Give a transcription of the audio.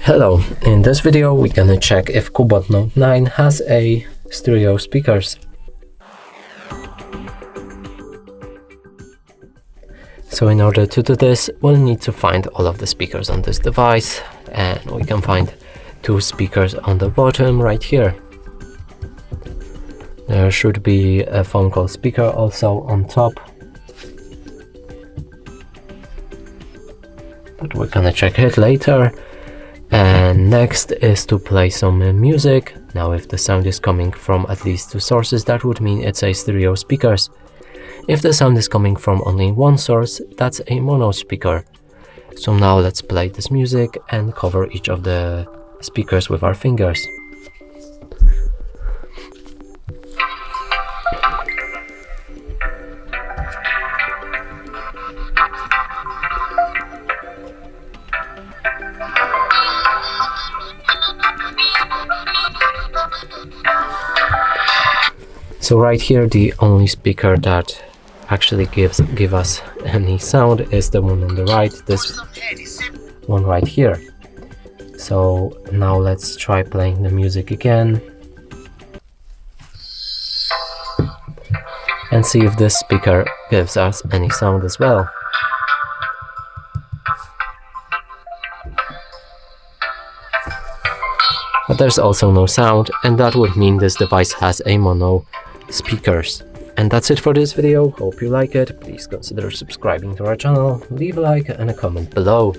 Hello, in this video we're gonna check if CUBOT Note 9 has a stereo speakers. So in order to do this, we'll need to find all of the speakers on this device, and we can find two speakers on the bottom right here. There should be a phone call speaker also on top, but we're gonna check it later. And next is to play some music. Now if the sound is coming from at least two sources, that would mean it's a stereo speakers. If the sound is coming from only one source, that's a mono speaker. So now let's play this music and cover each of the speakers with our fingers. So right here, the only speaker that actually give us any sound is the one on the right, this one right here. So now let's try playing the music again and see if this speaker gives us any sound as well. But there's also no sound, and that would mean this device has a mono speakers. And that's it for this video. Hope you like it. Please consider subscribing to our channel, leave a like and a comment below.